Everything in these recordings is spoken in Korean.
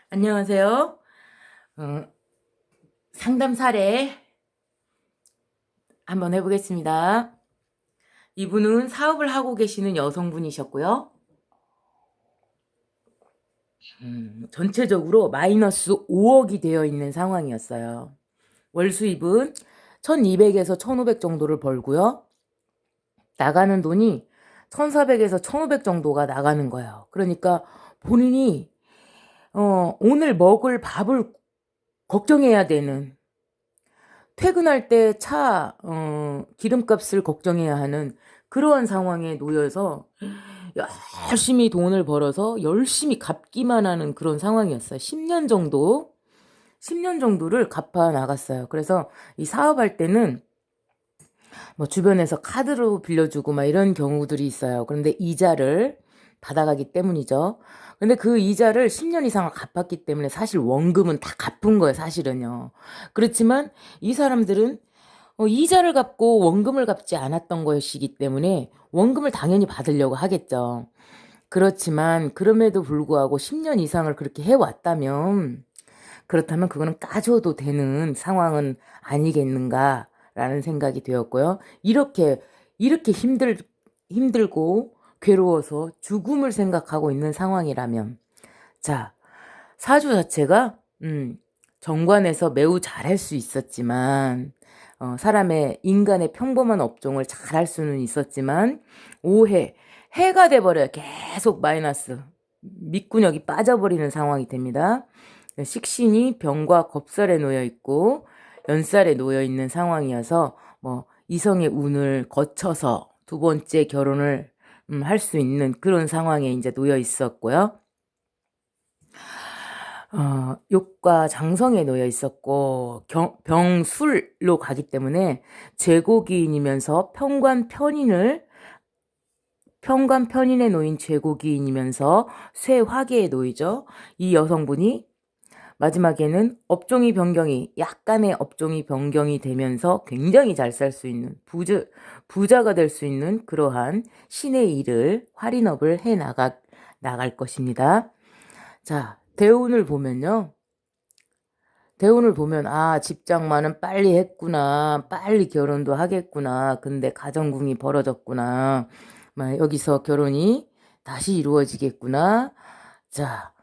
안녕하세요. 어, 상담 사례 한번 해보겠습니다. 이분은 사업을 하고 계시는 여성분이셨고요. 전체적으로 마이너스 5억이 되어 있는 상황이었어요. 월 수입은 1200에서 1500 정도를 벌고요. 나가는 돈이 1400에서 1500 정도가 나가는 거예요. 그러니까 본인이 오늘 먹을 밥을 걱정해야 되는, 퇴근할 때 기름값을 걱정해야 하는 그러한 상황에 놓여서 열심히 돈을 벌어서 열심히 갚기만 하는 그런 상황이었어요. 10년 정도를 갚아 나갔어요. 그래서 이 사업할 때는 뭐 주변에서 카드로 빌려주고 막 이런 경우들이 있어요. 그런데 이자를 받아가기 때문이죠. 근데 그 이자를 10년 이상을 갚았기 때문에 사실 원금은 다 갚은 거예요, 사실은요. 그렇지만 이 사람들은 이자를 갚고 원금을 갚지 않았던 것이기 때문에 원금을 당연히 받으려고 하겠죠. 그렇지만 그럼에도 불구하고 10년 이상을 그렇게 해왔다면, 그렇다면 그거는 까줘도 되는 상황은 아니겠는가라는 생각이 되었고요. 이렇게 힘들고 괴로워서 죽음을 생각하고 있는 상황이라면, 자, 사주 자체가 정관에서 매우 잘할 수 있었지만, 인간의 평범한 업종을 잘할 수는 있었지만, 해가 돼버려요. 계속 마이너스. 밑구녕이 빠져버리는 상황이 됩니다. 식신이 병과 겁살에 놓여 있고, 연살에 놓여 있는 상황이어서, 이성의 운을 거쳐서 두 번째 결혼을 할 수 있는 그런 상황에 이제 놓여 있었고요. 욕과 장성에 놓여 있었고, 병술로 가기 때문에 제고기인이면서 편관편인에 놓인 제고기인이면서 쇠화계에 놓이죠. 이 여성분이 마지막에는 약간의 업종이 변경이 되면서 굉장히 잘 살 수 있는 부자가 될 수 있는 그러한 신의 일을, 활인업을 나갈 것입니다. 자, 대운을 보면, 집장만은 빨리 했구나. 빨리 결혼도 하겠구나. 근데 가정궁이 벌어졌구나. 여기서 결혼이 다시 이루어지겠구나. 자,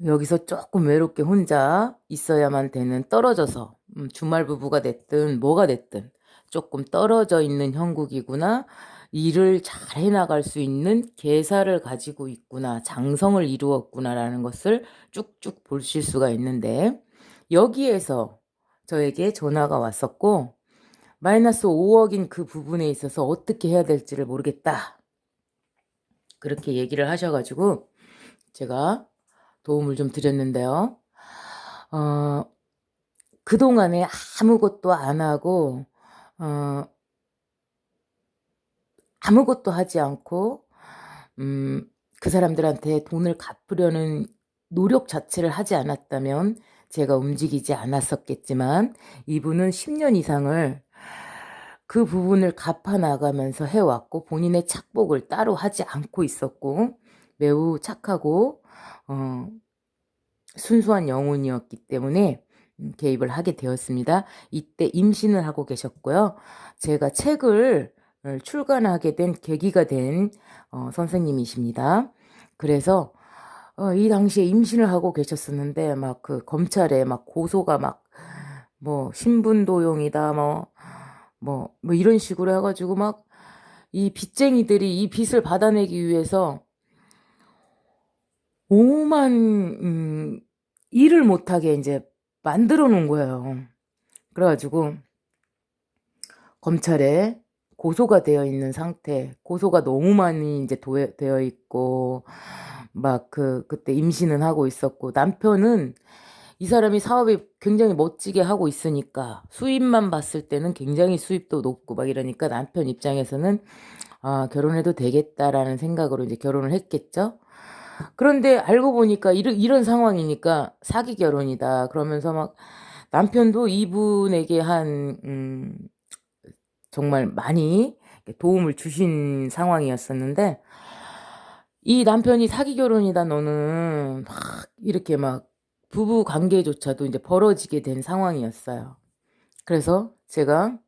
여기서 조금 외롭게 혼자 있어야만 되는, 떨어져서, 주말 부부가 됐든 뭐가 됐든 조금 떨어져 있는 형국이구나. 일을 잘 해나갈 수 있는 계사를 가지고 있구나. 장성을 이루었구나라는 것을 쭉쭉 보실 수가 있는데, 여기에서 저에게 전화가 왔었고, 마이너스 5억인 그 부분에 있어서 어떻게 해야 될지를 모르겠다. 그렇게 얘기를 하셔가지고 제가 도움을 좀 드렸는데요. 어, 그동안에 아무것도 안 하고, 아무것도 하지 않고, 그 사람들한테 돈을 갚으려는 노력 자체를 하지 않았다면 제가 움직이지 않았었겠지만, 이분은 10년 이상을 그 부분을 갚아 나가면서 해왔고, 본인의 착복을 따로 하지 않고 있었고, 매우 착하고 순수한 영혼이었기 때문에 개입을 하게 되었습니다. 이때 임신을 하고 계셨고요. 제가 책을 출간하게 된 계기가 된 선생님이십니다. 그래서 이 당시에 임신을 하고 계셨었는데, 막 그 검찰에 막 고소가 막 신분도용이다 이런 식으로 해가지고, 막 이 빚쟁이들이 이 빚을 받아내기 위해서 오만 일을 못하게 이제 만들어 놓은 거예요. 그래가지고 검찰에 고소가 되어 있는 상태, 고소가 너무 많이 이제 되어 있고, 그때 임신은 하고 있었고, 남편은 이 사람이 사업이 굉장히 멋지게 하고 있으니까, 수입만 봤을 때는 굉장히 수입도 높고 막 이러니까 남편 입장에서는 결혼해도 되겠다라는 생각으로 이제 결혼을 했겠죠. 그런데 알고 보니까 이런 상황이니까 사기 결혼이다. 그러면서 막 남편도 이분에게 정말 많이 도움을 주신 상황이었었는데, 이 남편이 사기 결혼이다, 너는 막 이렇게 막 부부 관계조차도 이제 벌어지게 된 상황이었어요. 그래서 제가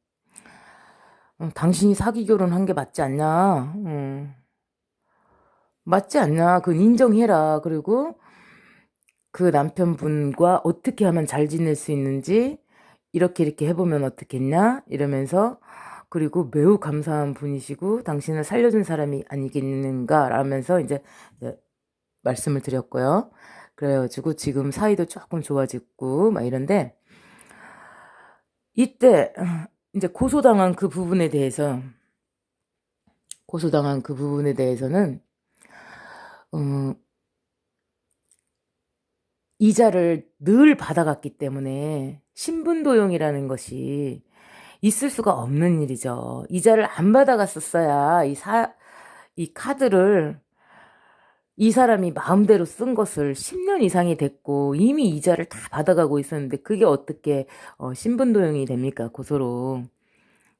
당신이 사기 결혼한 게 맞지 않냐? 맞지 않냐? 그건 인정해라. 그리고 그 남편분과 어떻게 하면 잘 지낼 수 있는지 이렇게 해보면 어떻겠냐? 이러면서 그리고 매우 감사한 분이시고 당신을 살려준 사람이 아니겠는가? 라면서 이제 말씀을 드렸고요. 그래가지고 지금 사이도 조금 좋아지고 막 이런데 이때 이제 고소당한 그 부분에 대해서는 이자를 늘 받아갔기 때문에 신분도용이라는 것이 있을 수가 없는 일이죠. 이자를 안 받아갔었어야 이 카드를 이 사람이 마음대로 쓴 것을 10년 이상이 됐고 이미 이자를 다 받아가고 있었는데 그게 어떻게 신분도용이 됩니까? 고소로.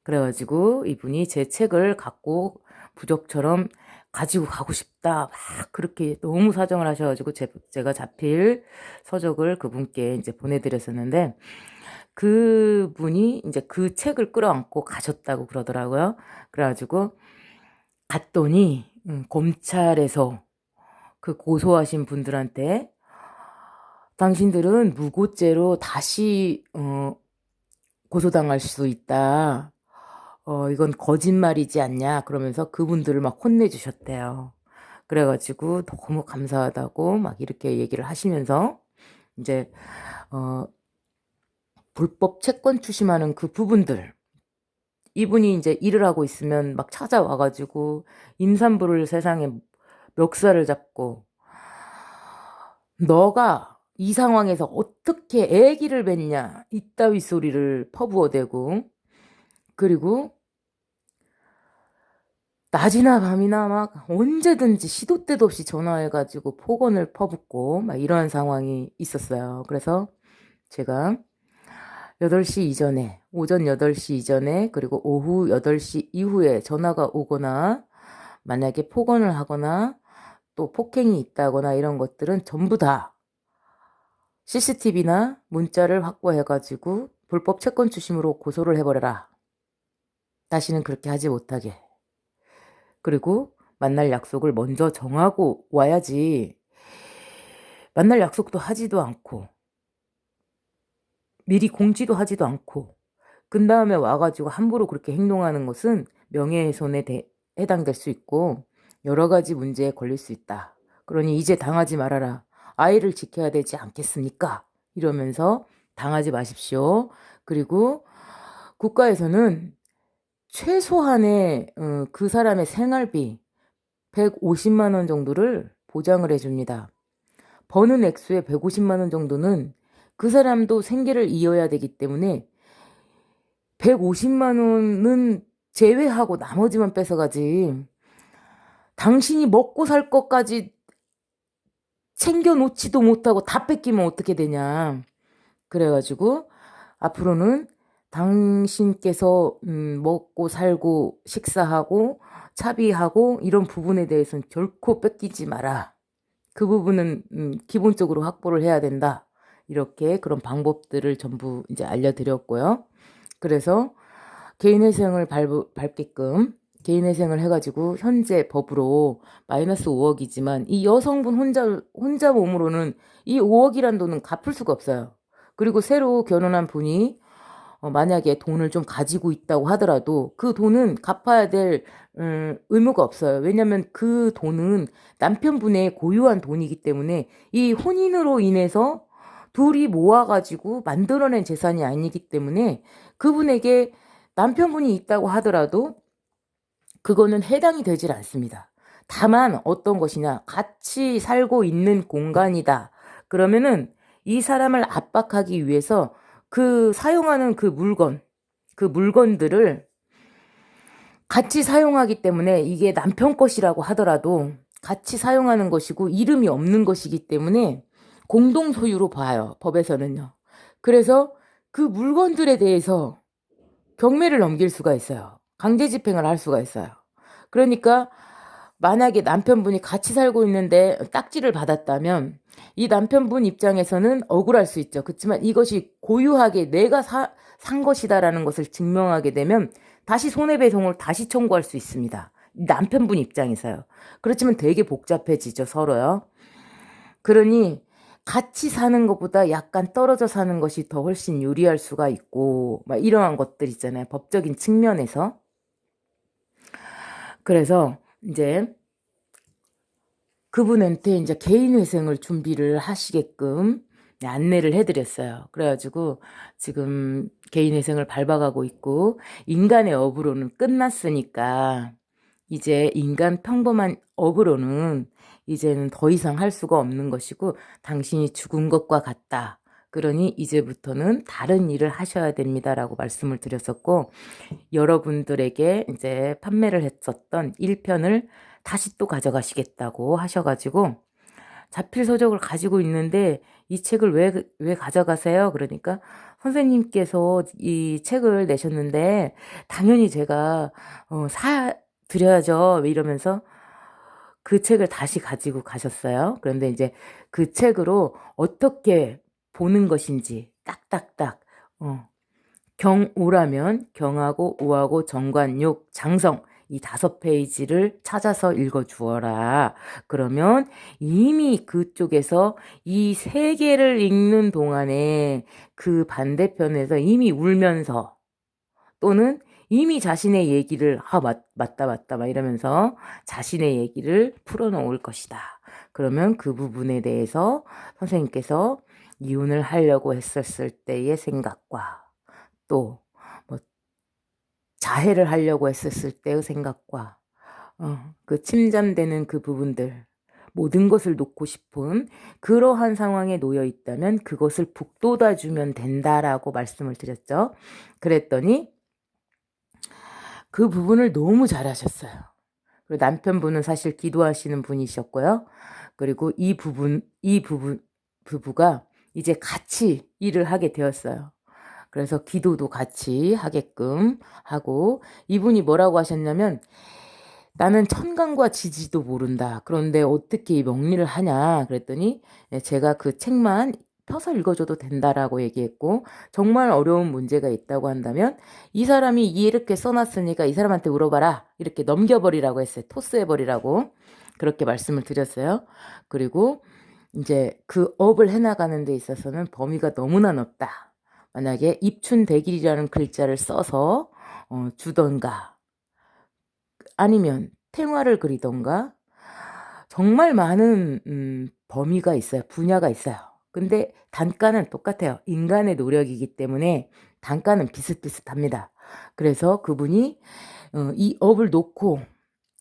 그래가지고 이분이 제 책을 갖고 부적처럼 가지고 가고 싶다 막 그렇게 너무 사정을 하셔가지고 제가 자필 서적을 그분께 이제 보내드렸었는데 그분이 이제 그 책을 끌어안고 가셨다고 그러더라고요. 그래가지고 갔더니 검찰에서 그 고소하신 분들한테 당신들은 무고죄로 다시 고소당할 수 있다. 이건 거짓말이지 않냐 그러면서 그분들을 막 혼내주셨대요. 그래가지고 너무 감사하다고 막 이렇게 얘기를 하시면서 이제 불법 채권 추심하는 그 부분들 이분이 이제 일을 하고 있으면 막 찾아와가지고 임산부를 세상에 멱살을 잡고 너가 이 상황에서 어떻게 애기를 뱉냐 이따위 소리를 퍼부어대고 그리고 낮이나 밤이나 막 언제든지 시도 때도 없이 전화해가지고 폭언을 퍼붓고 막 이런 상황이 있었어요. 그래서 제가 8시 이전에 오전 8시 이전에 그리고 오후 8시 이후에 전화가 오거나 만약에 폭언을 하거나 또 폭행이 있다거나 이런 것들은 전부 다 CCTV나 문자를 확보해가지고 불법 채권 추심으로 고소를 해버려라. 다시는 그렇게 하지 못하게. 그리고 만날 약속을 먼저 정하고 와야지. 만날 약속도 하지도 않고 미리 공지도 하지도 않고 그 다음에 와가지고 함부로 그렇게 행동하는 것은 명예훼손에 해당될 수 있고 여러 가지 문제에 걸릴 수 있다. 그러니 이제 당하지 말아라. 아이를 지켜야 되지 않겠습니까? 이러면서 당하지 마십시오. 그리고 국가에서는 최소한의 그 사람의 생활비 150만 원 정도를 보장을 해줍니다. 버는 액수의 150만 원 정도는 그 사람도 생계를 이어야 되기 때문에 150만 원은 제외하고 나머지만 뺏어가지. 당신이 먹고 살 것까지 챙겨놓지도 못하고 다 뺏기면 어떻게 되냐. 그래가지고 앞으로는 당신께서 먹고 살고 식사하고 차비하고 이런 부분에 대해서는 결코 뺏기지 마라. 그 부분은 기본적으로 확보를 해야 된다. 이렇게 그런 방법들을 전부 이제 알려드렸고요. 그래서 개인회생을 밟게끔 개인회생을 해가지고 현재 법으로 마이너스 5억이지만 이 여성분 혼자 몸으로는 이 5억이란 돈은 갚을 수가 없어요. 그리고 새로 결혼한 분이 만약에 돈을 좀 가지고 있다고 하더라도 그 돈은 갚아야 될 의무가 없어요. 왜냐하면 그 돈은 남편분의 고유한 돈이기 때문에 이 혼인으로 인해서 둘이 모아가지고 만들어낸 재산이 아니기 때문에 그분에게 남편분이 있다고 하더라도 그거는 해당이 되질 않습니다. 다만 어떤 것이냐 같이 살고 있는 공간이다. 그러면은 이 사람을 압박하기 위해서 그 사용하는 그 물건들을 같이 사용하기 때문에 이게 남편 것이라고 하더라도 같이 사용하는 것이고 이름이 없는 것이기 때문에 공동 소유로 봐요. 법에서는요. 그래서 그 물건들에 대해서 경매를 넘길 수가 있어요. 강제 집행을 할 수가 있어요. 그러니까 만약에 남편분이 같이 살고 있는데 딱지를 받았다면 이 남편분 입장에서는 억울할 수 있죠. 그렇지만 이것이 고유하게 내가 산 것이다라는 것을 증명하게 되면 다시 손해배송을 다시 청구할 수 있습니다. 남편분 입장에서요. 그렇지만 되게 복잡해지죠, 서로요. 그러니 같이 사는 것보다 약간 떨어져 사는 것이 더 훨씬 유리할 수가 있고, 막 이러한 것들 있잖아요. 법적인 측면에서. 그래서 이제 그분한테 이제 개인회생을 준비를 하시게끔 안내를 해드렸어요. 그래가지고 지금 개인회생을 밟아가고 있고, 인간의 업으로는 끝났으니까 이제 인간 평범한 업으로는 이제는 더 이상 할 수가 없는 것이고 당신이 죽은 것과 같다. 그러니 이제부터는 다른 일을 하셔야 됩니다라고 말씀을 드렸었고, 여러분들에게 이제 판매를 했었던 1편을 다시 또 가져가시겠다고 하셔가지고 자필 서적을 가지고 있는데 이 책을 왜 가져가세요? 그러니까 선생님께서 이 책을 내셨는데 당연히 제가 사 드려야죠. 이러면서 그 책을 다시 가지고 가셨어요. 그런데 이제 그 책으로 어떻게 보는 것인지 딱딱딱 경우라면 경하고 우하고 정관욕 장성 이 5페이지를 찾아서 읽어주어라. 그러면 이미 그쪽에서 이 3개를 읽는 동안에 그 반대편에서 이미 울면서 또는 이미 자신의 얘기를 맞다 막 이러면서 자신의 얘기를 풀어놓을 것이다. 그러면 그 부분에 대해서 선생님께서 이혼을 하려고 했었을 때의 생각과 또 뭐 자해를 하려고 했었을 때의 생각과 그 침잠되는 그 부분들 모든 것을 놓고 싶은 그러한 상황에 놓여 있다면 그것을 북돋아 주면 된다라고 말씀을 드렸죠. 그랬더니 그 부분을 너무 잘하셨어요. 그리고 남편분은 사실 기도하시는 분이셨고요. 그리고 이 부부가 이제 같이 일을 하게 되었어요. 그래서 기도도 같이 하게끔 하고, 이분이 뭐라고 하셨냐면 나는 천간과 지지도 모른다. 그런데 어떻게 이 명리를 하냐 그랬더니 제가 그 책만 펴서 읽어줘도 된다라고 얘기했고, 정말 어려운 문제가 있다고 한다면 이 사람이 이렇게 써놨으니까 이 사람한테 물어봐라 이렇게 넘겨버리라고 했어요. 토스해버리라고 그렇게 말씀을 드렸어요. 그리고 이제 그 업을 해나가는 데 있어서는 범위가 너무나 넓다. 만약에 입춘대길이라는 글자를 써서 주던가 아니면 탱화를 그리던가 정말 많은 범위가 있어요. 분야가 있어요. 근데 단가는 똑같아요. 인간의 노력이기 때문에 단가는 비슷비슷합니다. 그래서 그분이 이 업을 놓고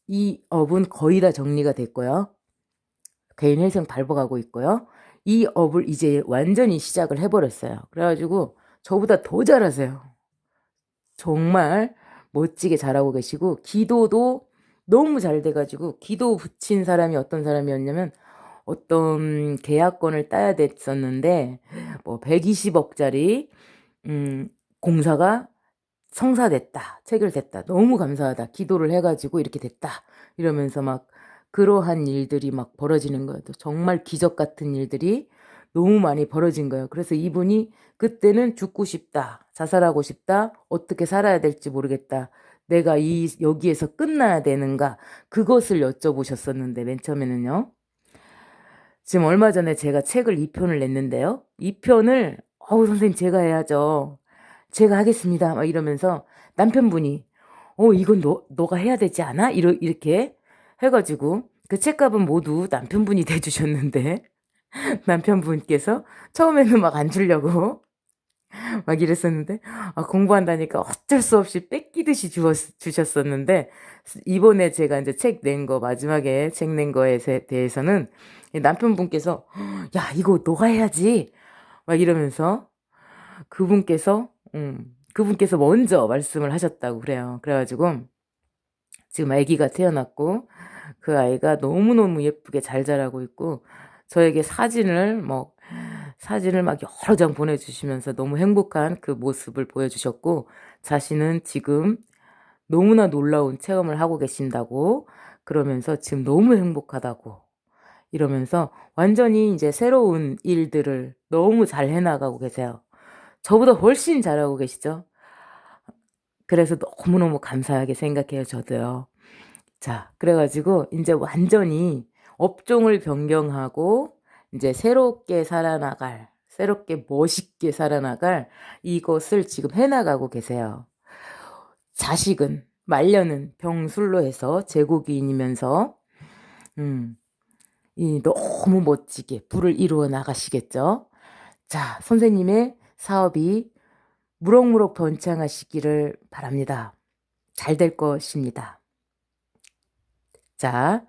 이 업은 거의 다 정리가 됐고요. 개인회생 밟아가고 있고요. 이 업을 이제 완전히 시작을 해버렸어요. 그래가지고 저보다 더 잘하세요. 정말 멋지게 잘하고 계시고 기도도 너무 잘 돼가지고 기도 붙인 사람이 어떤 사람이었냐면 어떤 계약권을 따야 됐었는데 뭐 120억짜리 공사가 성사됐다. 체결됐다. 너무 감사하다. 기도를 해가지고 이렇게 됐다. 이러면서 막 그러한 일들이 막 벌어지는 거예요. 정말 기적 같은 일들이 너무 많이 벌어진 거예요. 그래서 이분이 그때는 죽고 싶다. 자살하고 싶다. 어떻게 살아야 될지 모르겠다. 내가 여기에서 끝나야 되는가. 그것을 여쭤보셨었는데 맨 처음에는요. 지금 얼마 전에 제가 책을 2편을 냈는데요. 2편을 선생님 제가 해야죠. 제가 하겠습니다. 막 이러면서 남편분이 이건 너가 해야 되지 않아? 이렇게 해가지고 그 책값은 모두 남편분이 대주셨는데 남편분께서 처음에는 막 안 주려고 막 이랬었는데 공부한다니까 어쩔 수 없이 뺏기듯이 주셨었는데 이번에 제가 이제 책 낸 거 마지막에 책 낸 거에 대해서는 남편분께서 야 이거 너가 해야지 막 이러면서 그분께서 먼저 말씀을 하셨다고 그래요. 그래가지고 지금 아기가 태어났고 그 아이가 너무너무 예쁘게 잘 자라고 있고 저에게 사진을 막 여러 장 보내주시면서 너무 행복한 그 모습을 보여주셨고 자신은 지금 너무나 놀라운 체험을 하고 계신다고 그러면서 지금 너무 행복하다고 이러면서 완전히 이제 새로운 일들을 너무 잘 해나가고 계세요. 저보다 훨씬 잘하고 계시죠? 그래서 너무너무 감사하게 생각해요, 저도요. 자, 그래가지고 이제 완전히 업종을 변경하고 이제 새롭게 멋있게 살아나갈 이것을 지금 해나가고 계세요. 자식은, 말년은 병술로 해서 제국인이면서, 너무 멋지게 불을 이루어 나가시겠죠? 자, 선생님의 사업이 무럭무럭 번창하시기를 바랍니다. 잘 될 것입니다. 자,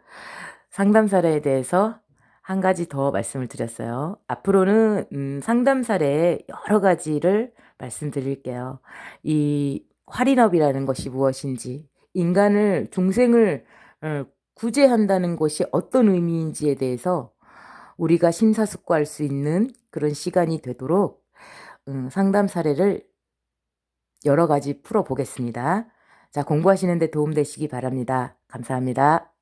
상담 사례에 대해서 한 가지 더 말씀을 드렸어요. 앞으로는 상담 사례 여러 가지를 말씀드릴게요. 이 활인업이라는 것이 무엇인지, 중생을 구제한다는 것이 어떤 의미인지에 대해서 우리가 심사숙고할 수 있는 그런 시간이 되도록 상담 사례를 여러 가지 풀어보겠습니다. 자, 공부하시는 데 도움되시기 바랍니다. 감사합니다.